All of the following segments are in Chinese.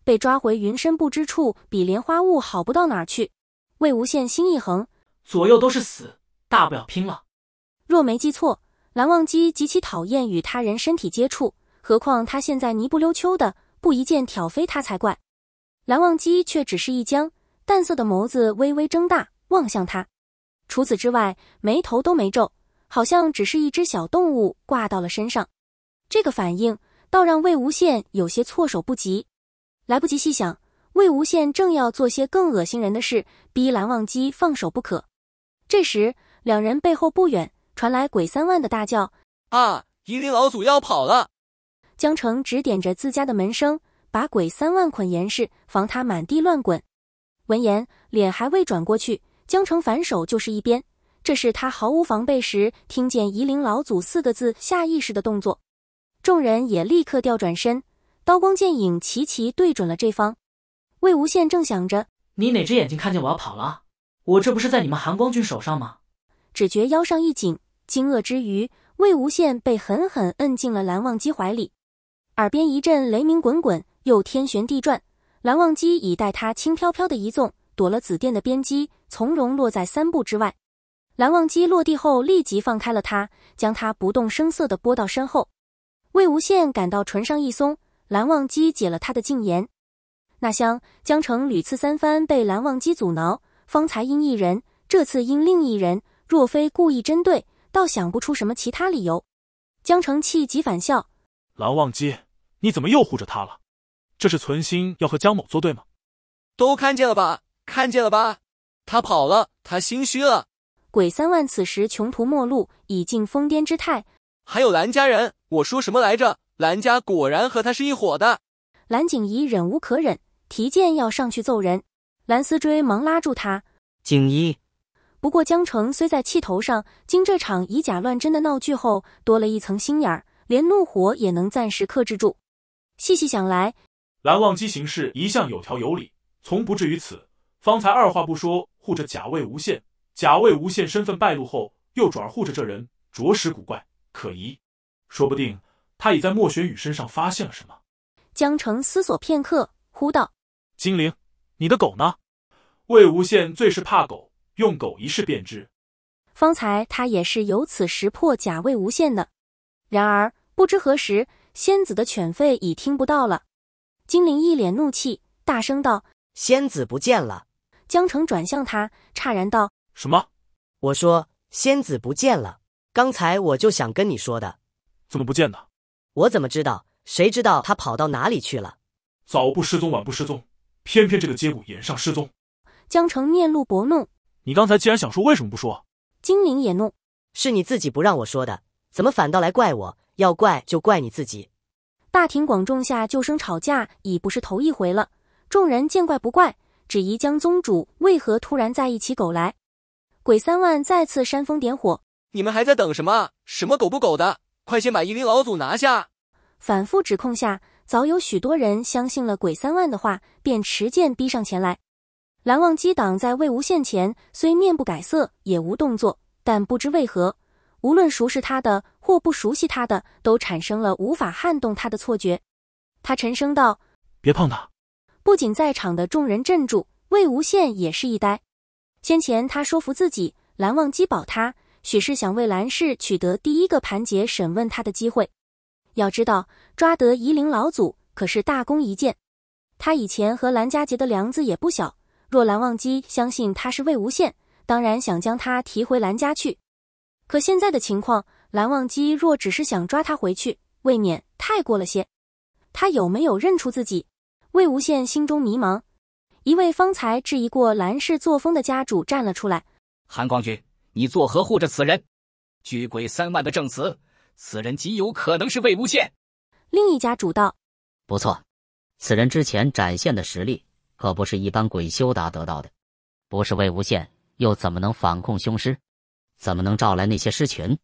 被抓回云深不知处，比莲花坞好不到哪儿去。魏无羡心一横，左右都是死，大不了拼了。若没记错，蓝忘机极其讨厌与他人身体接触，何况他现在泥不溜秋的，不一剑挑飞他才怪。蓝忘机却只是一僵，淡色的眸子微微睁大，望向他。除此之外，眉头都没皱，好像只是一只小动物挂到了身上。这个反应倒让魏无羡有些措手不及。来不及细想，魏无羡正要做些更恶心人的事，逼蓝忘机放手不可。这时，两人背后不远传来鬼三万的大叫：啊！夷陵老祖要跑了！江澄指点着自家的门生，把鬼三万捆严实，防他满地乱滚。闻言，脸还未转过去，江澄反手就是一鞭，这是他毫无防备时听见夷陵老祖4个字下意识的动作。众人也立刻调转身，刀光剑影齐齐对准了这方。魏无羡正想着，你哪只眼睛看见我要跑了？我这不是在你们韩光君手上吗？只觉腰上一紧，惊愕之余，魏无羡被狠狠摁进了蓝忘机怀里。耳边一阵雷鸣滚滚，又天旋地转，蓝忘机已待他轻飘飘的一纵，躲了紫电的鞭击，从容落在3步之外。蓝忘机落地后立即放开了他，将他不动声色地拨到身后。魏无羡感到唇上一松，蓝忘机解了他的禁言。那厢江澄屡次3番被蓝忘机阻挠，方才因一人，这次因另一人，若非故意针对，倒想不出什么其他理由。江澄气急反笑：蓝忘机，你怎么又护着他了？这是存心要和江某作对吗？都看见了吧，看见了吧，他跑了，他心虚了。鬼三万此时穷途末路，已近疯癫之态。还有蓝家人，我说什么来着？蓝家果然和他是一伙的。蓝景怡忍无可忍，提剑要上去揍人。蓝思追忙拉住他：景怡。不过江澄虽在气头上，经这场以假乱真的闹剧后，多了一层心眼儿，连怒火也能暂时克制住。细细想来，蓝忘机行事一向有条有理，从不至于此。方才二话不说护着假魏无羡，假魏无羡身份败露后，又转而护着这人，着实古怪可疑。说不定他已在莫玄羽身上发现了什么。江澄思索片刻，呼道：金陵，你的狗呢？魏无羡最是怕狗，用狗一试便知。方才他也是有此识破假魏无羡的。然而不知何时，仙子的犬吠已听不到了。金陵一脸怒气，大声道：仙子不见了。江澄转向他，诧然道：什么？我说仙子不见了，刚才我就想跟你说的。怎么不见的？我怎么知道？谁知道他跑到哪里去了？早不失踪晚不失踪，偏偏这个接骨眼上失踪。江澄面露薄怒：你刚才既然想说，为什么不说？金陵也怒：是你自己不让我说的，怎么反倒来怪我？要怪就怪你自己。大庭广众下就生吵架已不是头一回了，众人见怪不怪，只疑江宗主为何突然在一起狗来。鬼三万再次煽风点火：你们还在等什么？什么狗不狗的，快先把夷陵老祖拿下！反复指控下，早有许多人相信了鬼三万的话，便持剑逼上前来。蓝忘机挡在魏无羡前，虽面不改色，也无动作，但不知为何，无论熟识他的或不熟悉他的，都产生了无法撼动他的错觉。他沉声道：别碰他！不仅在场的众人镇住，魏无羡也是一呆。先前他说服自己，蓝忘机保他，许是想为蓝氏取得第一个盘结审问他的机会。要知道，抓得夷陵老祖可是大功一件。他以前和蓝家结的梁子也不小，若蓝忘机相信他是魏无羡，当然想将他提回蓝家去。可现在的情况，蓝忘机若只是想抓他回去，未免太过了些。他有没有认出自己？魏无羡心中迷茫。一位方才质疑过蓝氏作风的家主站了出来：韩光君，你作何护着此人？据鬼三万的证词，此人极有可能是魏无羡。另一家主道：不错，此人之前展现的实力可不是一般鬼修达得到的，不是魏无羡又怎么能反控凶尸，怎么能召来那些尸群？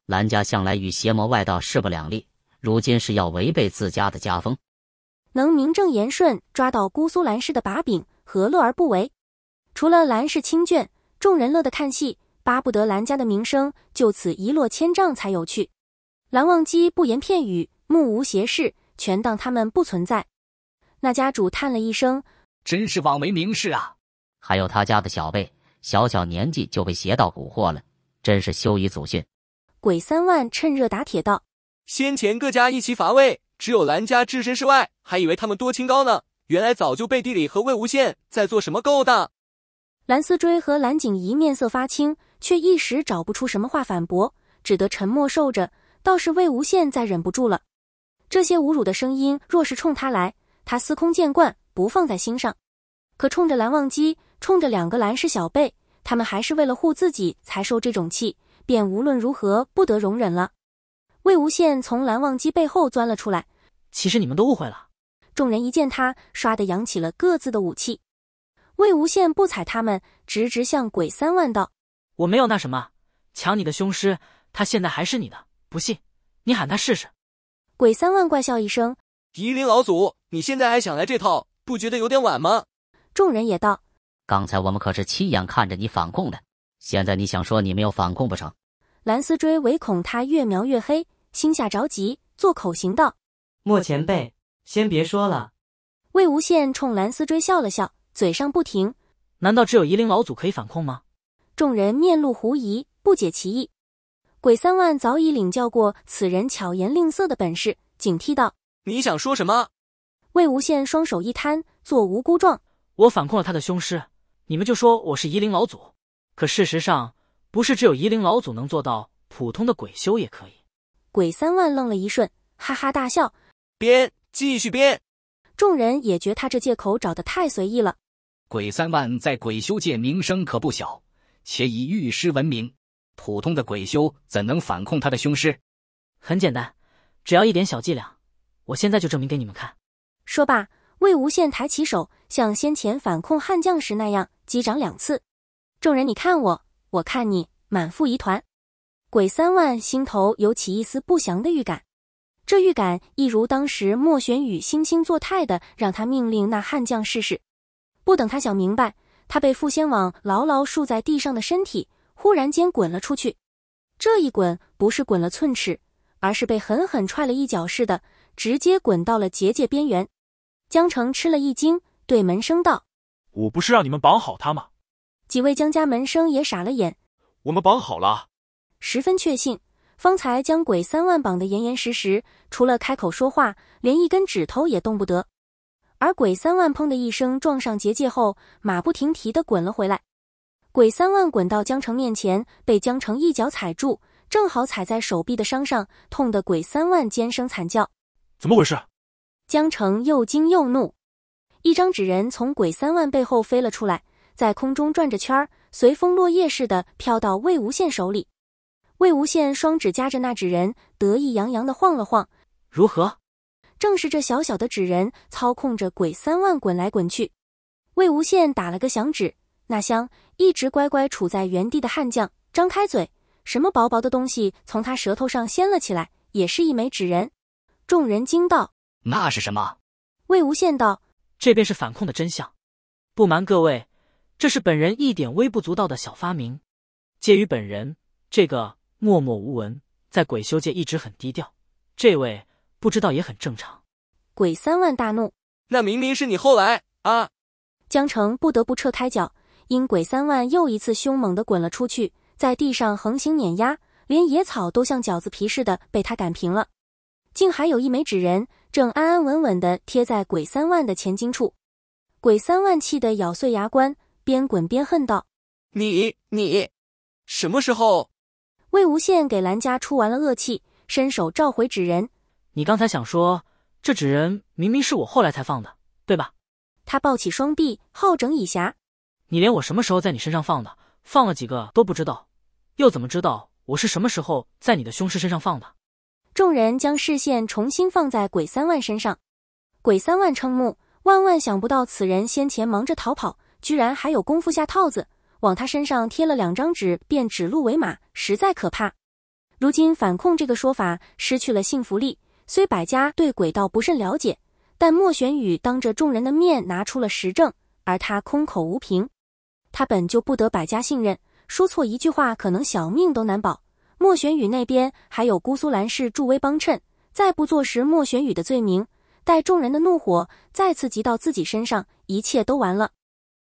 蓝家向来与邪魔外道势不两立，如今是要违背自家的家风。能名正言顺抓到姑苏蓝氏的把柄，何乐而不为？除了蓝氏亲眷，众人乐得看戏，巴不得蓝家的名声就此一落千丈才有趣。蓝忘机不言片语，目无斜视，全当他们不存在。那家主叹了一声，真是枉为名士啊！还有他家的小辈，小小年纪就被邪道蛊惑了，真是羞于祖训。鬼三万趁热打铁道：先前各家一起伐魏，只有蓝家置身事外，还以为他们多清高呢，原来早就背地里和魏无羡在做什么勾当。蓝思追和蓝景怡面色发青，却一时找不出什么话反驳，只得沉默受着。倒是魏无羡再忍不住了，这些侮辱的声音若是冲他来，他司空见惯，不放在心上。可冲着蓝忘机，冲着2个蓝氏小辈，他们还是为了护自己才受这种气，便无论如何不得容忍了。魏无羡从蓝忘机背后钻了出来，其实你们都误会了。众人一见他，唰地扬起了各自的武器。魏无羡不睬他们，直向鬼三万道：我没有那什么，抢你的凶尸，他现在还是你的，不信你喊他试试。鬼三万怪笑一声：夷陵老祖，你现在还想来这套，不觉得有点晚吗？众人也道：刚才我们可是亲眼看着你反共的，现在你想说你没有反共不成？蓝思追唯恐他越描越黑，心下着急，做口型道：莫前辈，先别说了。魏无羡冲蓝思追笑了笑，嘴上不停：难道只有夷陵老祖可以反控吗？众人面露狐疑，不解其意。鬼三万早已领教过此人巧言令色的本事，警惕道：你想说什么？魏无羡双手一摊，做无辜状：我反控了他的凶尸，你们就说我是夷陵老祖，可事实上不是只有夷陵老祖能做到，普通的鬼修也可以。鬼三万愣了一瞬，哈哈大笑：编，继续编。众人也觉他这借口找得太随意了。鬼三万在鬼修界名声可不小，且以御师闻名，普通的鬼修怎能反控他的凶尸？很简单，只要一点小伎俩，我现在就证明给你们看。说罢，魏无羡抬起手，像先前反控悍将时那样击掌2次。众人你看我，我看你，满腹疑团。鬼三万心头有起一丝不祥的预感，这预感一如当时莫玄羽惺惺作态的让他命令那悍将试试。不等他想明白，他被缚仙网牢牢束在地上的身体忽然间滚了出去。这一滚不是滚了寸尺，而是被狠狠踹了一脚似的，直接滚到了结界边缘。江澄吃了一惊，对门生道：我不是让你们绑好他吗？几位江家门生也傻了眼，我们绑好了。十分确信，方才将鬼三万绑得严严实实，除了开口说话，连一根指头也动不得。而鬼三万砰的一声撞上结界后，马不停蹄地滚了回来。鬼三万滚到江澄面前，被江澄一脚踩住，正好踩在手臂的伤上，痛得鬼三万尖声惨叫。怎么回事？江澄又惊又怒，一张纸人从鬼三万背后飞了出来，在空中转着圈，随风落叶似的飘到魏无羡手里。魏无羡双指夹着那纸人，得意洋洋地晃了晃。如何？正是这小小的纸人操控着鬼三万滚来滚去。魏无羡打了个响指，那厢一直乖乖处在原地的悍将张开嘴，什么薄薄的东西从他舌头上掀了起来，也是一枚纸人。众人惊道：那是什么？魏无羡道：这便是反控的真相。不瞒各位，这是本人一点微不足道的小发明。介于本人这个默默无闻，在鬼修界一直很低调，这位不知道也很正常。鬼三万大怒：那明明是你后来啊！江澄不得不撤开脚，因鬼三万又一次凶猛地滚了出去，在地上横行碾压，连野草都像饺子皮似的被他赶平了。竟还有一枚纸人正安安稳稳地贴在鬼三万的前襟处。鬼三万气得咬碎牙关，边滚边恨道：你什么时候？魏无羡给蓝家出完了恶气，伸手召回纸人。你刚才想说，这纸人明明是我后来才放的，对吧？他抱起双臂，好整以暇。你连我什么时候在你身上放的，放了几个都不知道，又怎么知道我是什么时候在你的凶尸身上放的？众人将视线重新放在鬼三万身上。鬼三万瞠目，万想不到此人先前忙着逃跑，居然还有功夫下套子，往他身上贴了2张纸便指鹿为马，实在可怕。如今反控这个说法失去了信服力，虽百家对鬼道不甚了解，但莫玄羽当着众人的面拿出了实证，而他空口无凭。他本就不得百家信任，说错一句话可能小命都难保。莫玄羽那边还有姑苏蓝氏助威帮衬，再不坐实莫玄羽的罪名，待众人的怒火再次集到自己身上，一切都完了。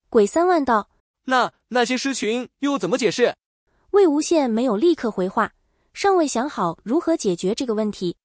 鬼三万道：那些狮群又怎么解释？魏无羡没有立刻回话，尚未想好如何解决这个问题。